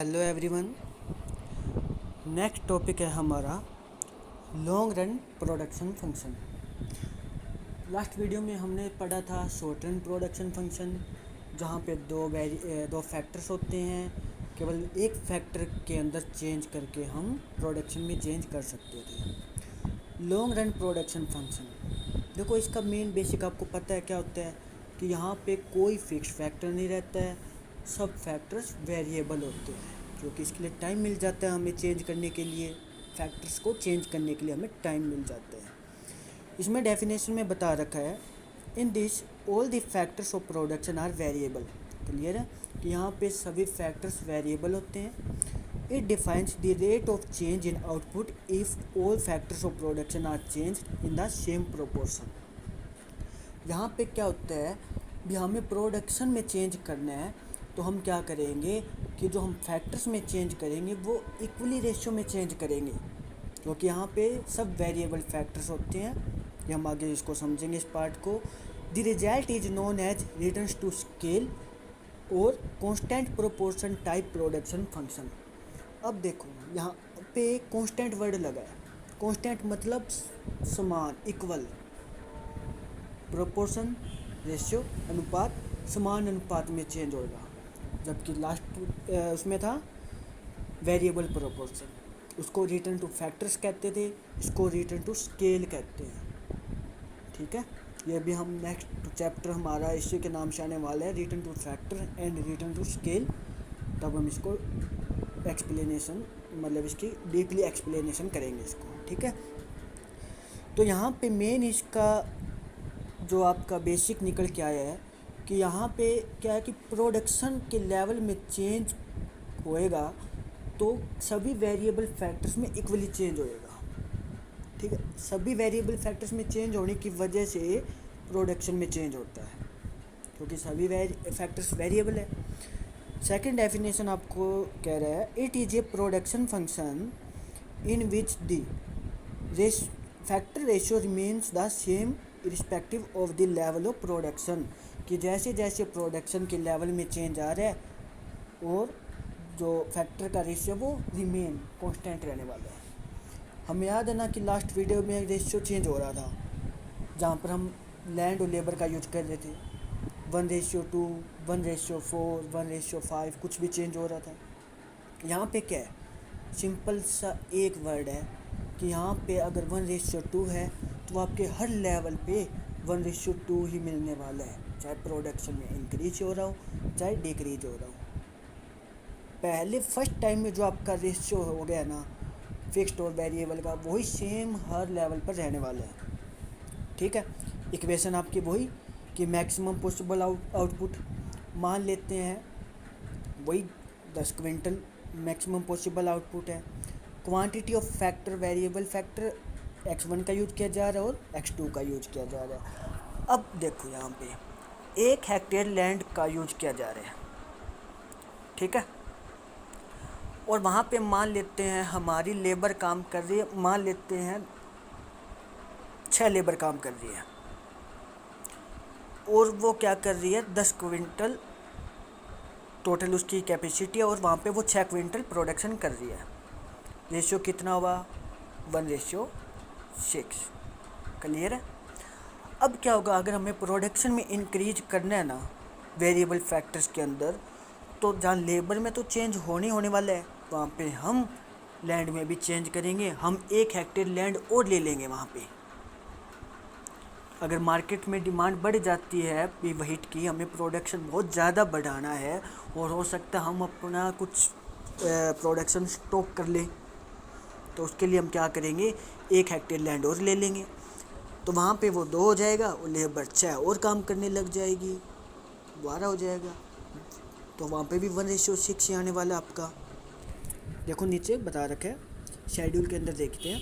Hello everyone. Next topic है हमारा long run production function. Last video में हमने पढ़ा था शॉर्ट रन प्रोडक्शन फंक्शन, जहाँ पे दो फैक्टर्स होते हैं। केवल एक फैक्टर के अंदर चेंज करके हम प्रोडक्शन में चेंज कर सकते थे। लॉन्ग रन प्रोडक्शन फंक्शन देखो, इसका मेन बेसिक आपको पता है क्या होता है कि यहाँ पे कोई फिक्स फैक्टर नहीं रहता है, सब फैक्टर्स वेरिएबल होते हैं, क्योंकि इसके लिए टाइम मिल जाता है हमें चेंज करने के लिए। फैक्टर्स को चेंज करने के लिए हमें टाइम मिल जाता है। इसमें डेफिनेशन में बता रखा है, in this all the factors of production are variable. Clear है कि यहाँ पे सभी फैक्टर्स वेरिएबल होते हैं। It defines the rate of change in output if all factors of production are change in the same proportion. यहाँ पे क्या होता है भी हमें प्रोडक्शन में चेंज करना है, तो हम क्या करेंगे कि जो हम फैक्टर्स में चेंज करेंगे वो इक्वली रेशियो में चेंज करेंगे, क्योंकि यहाँ पे सब वेरिएबल फैक्टर्स होते हैं। ये हम आगे इसको समझेंगे इस पार्ट को। The result is known as returns to scale और constant proportion type production function. अब देखो यहाँ पे कांस्टेंट वर्ड लगा है। कांस्टेंट मतलब समान, इक्वल। प्रोपोर्शन रेशियो, अनुपात, समान अनुपात में चेंज होगा। जबकि लास्ट उसमें था वेरिएबल प्रोपोर्शन, उसको रिटर्न टू फैक्टर्स कहते थे, इसको रिटर्न टू स्केल कहते हैं। ठीक है, ये भी हम नेक्स्ट चैप्टर हमारा इसी के नाम से आने वाला है, return to factor and return to scale. तब हम इसको एक्सप्लेनेशन, मतलब इसकी डीपली एक्सप्लेनेशन करेंगे इसको। ठीक है, तो यहाँ पे मेन इसका जो आपका बेसिक निकल के आया है कि यहाँ पे क्या है कि प्रोडक्शन के लेवल में चेंज होएगा तो सभी वेरिएबल फैक्टर्स में इक्वली चेंज होएगा। ठीक है, सभी वेरिएबल फैक्टर्स में चेंज होने की वजह से प्रोडक्शन में चेंज होता है, क्योंकि सभी फैक्टर्स वेरिएबल है। सेकंड डेफिनेशन आपको कह रहा है, it is a production function in which the factor ratio remains the same irrespective of the level of production. कि जैसे जैसे प्रोडक्शन के लेवल में चेंज आ रहा है और जो फैक्टर का रेशियो वो रिमेन कांस्टेंट रहने वाला है। हमें याद है ना कि लास्ट वीडियो में रेशियो चेंज हो रहा था, जहाँ पर हम लैंड और लेबर का यूज कर रहे थे। 1:2, 1:4, 1:5, कुछ भी चेंज हो रहा था। यहाँ पे क्या है, सिंपल सा एक वर्ड है कि यहाँ पे अगर 1:2 है तो आपके हर लेवल पे 1:2 ही मिलने वाला है, चाहे प्रोडक्शन में इंक्रीज हो रहा हो चाहे डिक्रीज हो रहा हो। पहले फर्स्ट टाइम में जो आपका रेशियो हो गया ना फिक्स्ड और वेरिएबल का, वही सेम हर लेवल पर रहने वाला है। ठीक है, इक्वेशन आपकी वही कि मैक्सिमम पॉसिबल आउटपुट मान लेते हैं, वही 10 क्विंटल मैक्सिमम पॉसिबल आउटपुट है। Quantity of factor, variable factor x1 का यूज किया जा रहा है और x2 का यूज किया जा रहा है। अब देखो यहाँ पे 1 हेक्टेयर लैंड का यूज किया जा रहा है। ठीक है, और वहाँ पे मान लेते हैं हमारी लेबर काम कर रही है, मान लेते हैं 6 लेबर काम कर रही है और वो क्या कर रही है 10 क्विंटल टोटल उसकी कैपेसिटी है, और वहाँ पे वो 6 क्विंटल प्रोडक्शन कर रही है। रेशियो कितना हुआ 1:6। क्लियर है। अब क्या होगा, अगर हमें प्रोडक्शन में इंक्रीज करना है ना वेरिएबल फैक्टर्स के अंदर, तो जहाँ लेबर में तो चेंज होने वाला है, वहाँ पे हम लैंड में भी चेंज करेंगे। हम 1 हेक्टेयर लैंड और ले लेंगे वहाँ पे। अगर मार्केट में डिमांड बढ़ जाती है व्हीट की, हमें प्रोडक्शन बहुत ज़्यादा बढ़ाना है और हो सकता है हम अपना कुछ प्रोडक्शन स्टॉक कर लें, तो उसके लिए हम क्या करेंगे 1 हेक्टेयर लैंड और ले लेंगे। तो वहाँ पे वो 2 हो जाएगा और लेबर 6 और काम करने लग जाएगी, 12 हो जाएगा। तो वहाँ पे भी 1:6 ही आने वाला आपका। देखो नीचे बता रखा है शेड्यूल के अंदर, देखते हैं।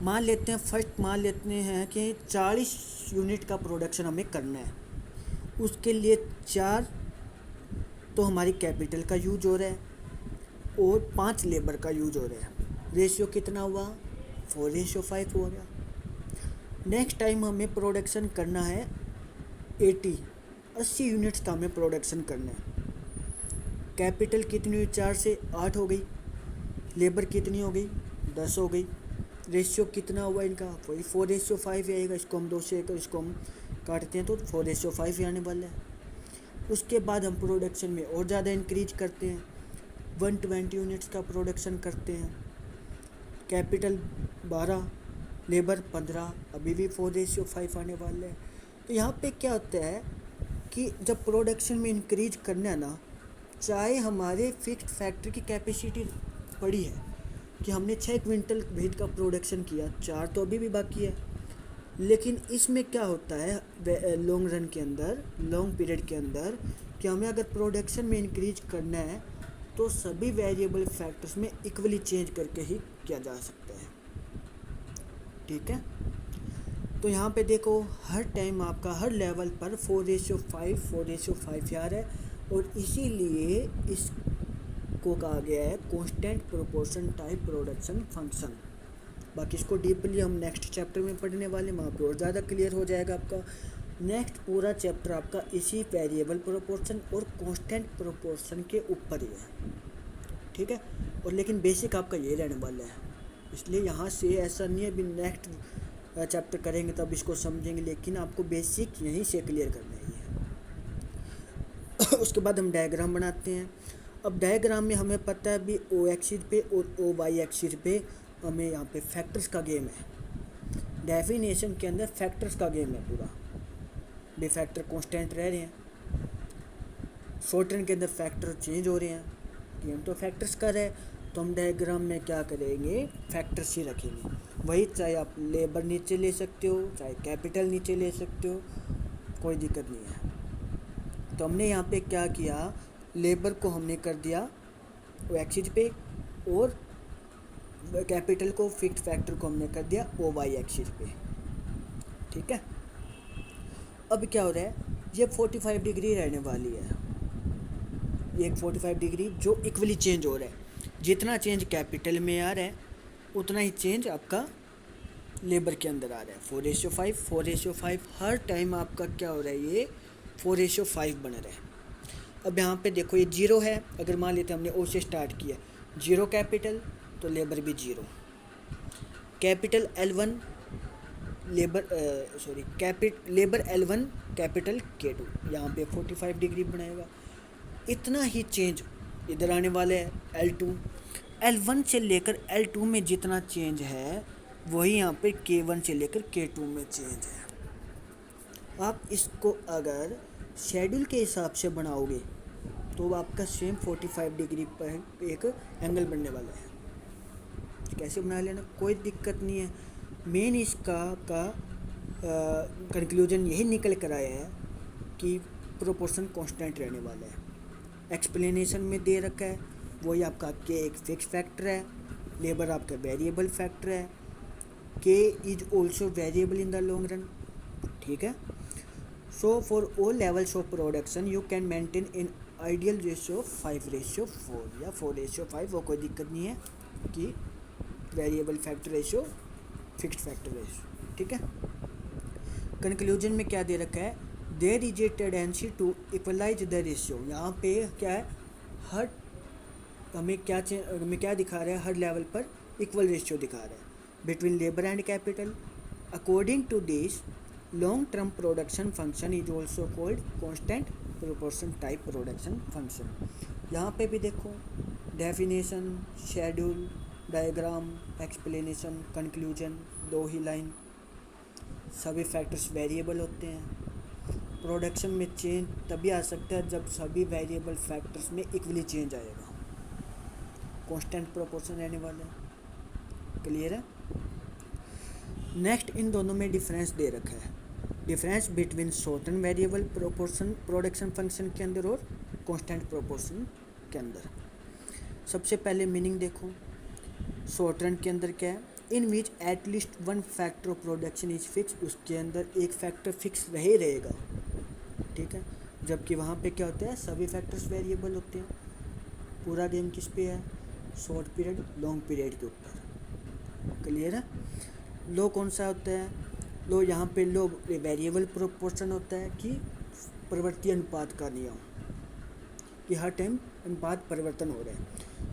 मान लेते हैं फर्स्ट मान लेते हैं कि 40 यूनिट का प्रोडक्शन हमें करना है। उसके लिए 4 तो हमारी कैपिटल का यूज हो रहा है और 5 लेबर का यूज हो रहा है। रेशियो कितना हुआ 4:5 हो गया। नेक्स्ट टाइम हमें प्रोडक्शन करना है 80 यूनिट्स का हमें प्रोडक्शन करना है। कैपिटल कितनी हुई, 4 से 8 हो गई, लेबर कितनी हो गई, 10 हो गई, रेशियो कितना हुआ इनका, वही 4:5 आएगा, इसको हम 2 से इसको हम काटते हैं तो 4:5 ही आने वाला है। उसके बाद हम प्रोडक्शन में और ज़्यादा इंक्रीज करते हैं, 120 यूनिट्स का प्रोडक्शन करते हैं, कैपिटल 12, लेबर 15, अभी भी 4:5 आने वाला है। तो यहाँ पे क्या होता है कि जब प्रोडक्शन में इंक्रीज करना है ना, चाहे हमारे फिक्स्ड फैक्ट्री की कैपेसिटी बड़ी है कि हमने 6 क्विंटल वेट का प्रोडक्शन किया, 4 तो अभी भी बाकी है, लेकिन इसमें क्या होता है लॉन्ग रन के अंदर, लॉन्ग पीरियड के अंदर, कि हमें अगर प्रोडक्शन में इंक्रीज करना है तो सभी वेरिएबल फैक्टर्स में इक्वली चेंज करके ही किया जा सकता है। ठीक है, तो यहाँ पे देखो हर टाइम आपका हर लेवल पर 4:5 आ रहा है, और इसीलिए इसको कहा गया है constant proportion type production function. बाकी इसको डीपली हम नेक्स्ट चैप्टर में पढ़ने वाले, वहाँ पे और ज़्यादा क्लियर हो जाएगा आपका। नेक्स्ट पूरा चैप्टर आपका इसी वेरिएबल प्रोपोर्शन और कांस्टेंट प्रोपोर्शन के ऊपर ही है। ठीक है, और लेकिन बेसिक आपका ये रहने वाला है, इसलिए यहाँ से ऐसा नहीं है अभी नेक्स्ट चैप्टर करेंगे तब इसको समझेंगे, लेकिन आपको बेसिक यहीं से क्लियर करना ही है। उसके बाद हम डायग्राम बनाते हैं। अब डायग्राम में हमें पता है अभी ओ एक्सिस पे और ओ वाई एक्सिस पे हमें यहाँ पे फैक्टर्स का गेम है। डेफिनेशन के अंदर फैक्टर्स का गेम है पूरा, बे फैक्टर कांस्टेंट रह रहे हैं, शॉर्ट रन के अंदर फैक्टर चेंज हो रहे हैं, गेम तो फैक्टर्स का है, तो हम डायग्राम में क्या करेंगे, फैक्टर्स ही रखेंगे। वही चाहे आप लेबर नीचे ले सकते हो, चाहे कैपिटल नीचे ले सकते हो, कोई दिक्कत नहीं है। तो हमने यहाँ पे क्या किया, लेबर को हमने कर दिया ओ एक्सिस पे, और कैपिटल को फिक्स्ड फैक्टर को हमने कर दिया ओ वाई एक्सिस पे। ठीक है, अब क्या हो रहा है, ये 45 डिग्री रहने वाली है, ये एक 45 डिग्री जो इक्वली चेंज हो रहा है। जितना चेंज कैपिटल में आ रहा है उतना ही चेंज आपका लेबर के अंदर आ रहा है। 4:5 हर टाइम आपका क्या हो रहा है, ये 4:5 बन रहा है। अब यहाँ पे देखो ये 0 है, अगर मान लेते हैं हमने ओ से स्टार्ट किया, 0 कैपिटल तो लेबर भी 0, capital L1 labour labour L1 capital K2, यहाँ पे 45 डिग्री बनाएगा। इतना ही चेंज इधर आने वाले है L1 से लेकर L2 में जितना चेंज है वही यहाँ पे K1 से लेकर K2 में चेंज है। आप इसको अगर शेड्यूल के हिसाब से बनाओगे तो आपका सेम 45 डिग्री पर एक एंगल बनने वाला है। कैसे बना लेना, कोई दिक्कत नहीं है। मेन इसका कंक्लूजन यही निकल कर आया है कि प्रोपोर्शन कांस्टेंट रहने वाला है। एक्सप्लेनेशन में दे रखा है, वही आपका के एक फिक्स फैक्टर है, लेबर आपका वेरिएबल फैक्टर है, K is also variable in the long run. ठीक है, so for all levels of production you can maintain in ideal ratio 5:4 या 4:5, वो कोई दिक्कत नहीं है कि variable factor ratio fixed factor ratio. ठीक है, कंक्लूजन में क्या दे रखा है, there is a tendency to equalise the ratio. यहाँ पे क्या है, हर हमें क्या दिखा रहा है, हर लेवल पर इक्वल रेशियो दिखा रहा है between labour and capital. According to this long term production function is also called constant proportion type production function. यहाँ पे भी देखो definition, schedule, diagram, explanation, conclusion, 2 ही लाइन। सभी फैक्टर्स वेरिएबल होते हैं। प्रोडक्शन में चेंज तभी आ सकता है जब सभी वेरिएबल फैक्टर्स में इक्वली चेंज आएगा, कांस्टेंट प्रोपोर्शन रहने वाला है। क्लियर है। नेक्स्ट इन दोनों में डिफरेंस दे रखा है, difference between shorten variable proportion production function के अंदर और कांस्टेंट प्रोपोर्शन के अंदर। सबसे पहले मीनिंग देखो, शॉर्टन के अंदर क्या है, in which at least one factor of production is fix, उसके अंदर एक फैक्टर फिक्स रहे रहेगा। ठीक है, जबकि वहाँ पे क्या होता है, सभी फैक्टर्स वेरिएबल होते हैं। पूरा गेम किस पे है, शॉर्ट पीरियड लॉन्ग पीरियड के ऊपर। क्लियर है। लो कौन सा होता है, लो यहाँ पे लो वेरिएबल प्रोपोर्शन होता है कि प्रवृत्ति अनुपात का नियम, कि हर टाइम अनुपात परिवर्तन हो रहे हैं।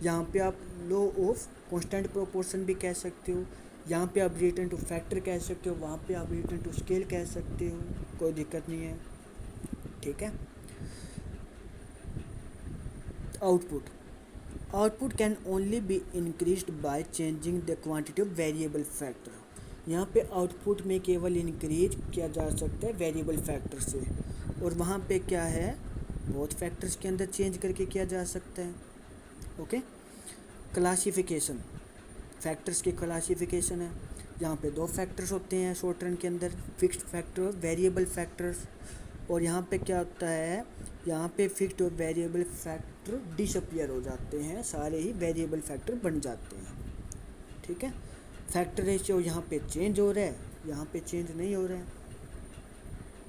यहाँ पे आप लॉ ऑफ कांस्टेंट प्रोपोर्शन भी कह सकते हो, यहाँ पे आप रिटर्न टू फैक्टर कह सकते हो, वहाँ पे आप रिटर्न टू स्केल कह सकते हो, कोई दिक्कत नहीं है, ठीक है। Output can only be increased by changing the quantity of variable factor. यहाँ पे आउटपुट में केवल इंक्रीज किया जा सकता है वेरिएबल फैक्टर से, और वहाँ पे क्या है, बहुत फैक्टर्स के अंदर चेंज करके किया जा सकता है। ओके, क्लासिफिकेशन, फैक्टर्स की क्लासिफिकेशन है। यहाँ पे दो फैक्टर्स होते हैं शॉर्ट रन के अंदर, फिक्स्ड फैक्टर और वेरिएबल फैक्टर्स। और यहाँ पे क्या होता है, यहाँ पे फिक्स्ड और वेरिएबल फैक्टर डिसअपियर हो जाते हैं, सारे ही वेरिएबल फैक्टर बन जाते हैं, ठीक है। फैक्टर रेशियो यहाँ पे चेंज हो रहा है, यहाँ पे चेंज नहीं हो रहा है,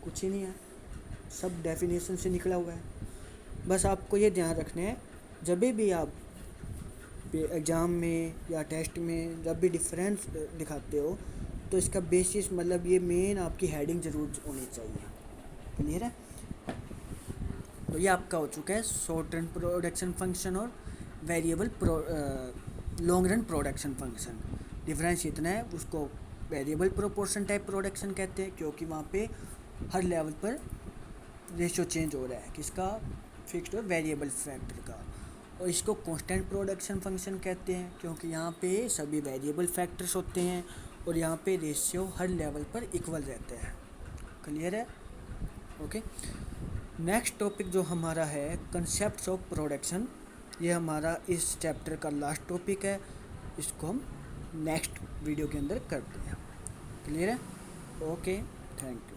कुछ ही नहीं है, सब डेफिनेशन से निकला हुआ है। बस आपको ये ध्यान रखना है, जब भी आप एग्ज़ाम में या टेस्ट में जब भी डिफरेंस दिखाते हो तो इसका बेसिस मतलब ये मेन आपकी हेडिंग ज़रूर होनी चाहिए। क्लियर है? तो ये आपका हो चुका है शॉर्ट रन प्रोडक्शन फंक्शन और variable long run production function. Difference इतना है, उसको वेरिएबल प्रोपोर्शन टाइप प्रोडक्शन कहते हैं क्योंकि वहाँ पे हर लेवल पर रेशियो चेंज हो रहा है, किसका, फिक्स्ड और वेरिएबल फैक्टर का। और इसको कांस्टेंट प्रोडक्शन फंक्शन कहते हैं क्योंकि यहाँ पे सभी वेरिएबल फैक्टर्स होते हैं और यहाँ पे रेशियो हर लेवल पर इक्वल रहता है। क्लियर है? ओके। नेक्स्ट टॉपिक जो हमारा है कंसेप्ट्स ऑफ प्रोडक्शन, ये हमारा इस चैप्टर का लास्ट टॉपिक है, इसको हम नेक्स्ट वीडियो के अंदर करते हैं। क्लियर है? Okay, thank you.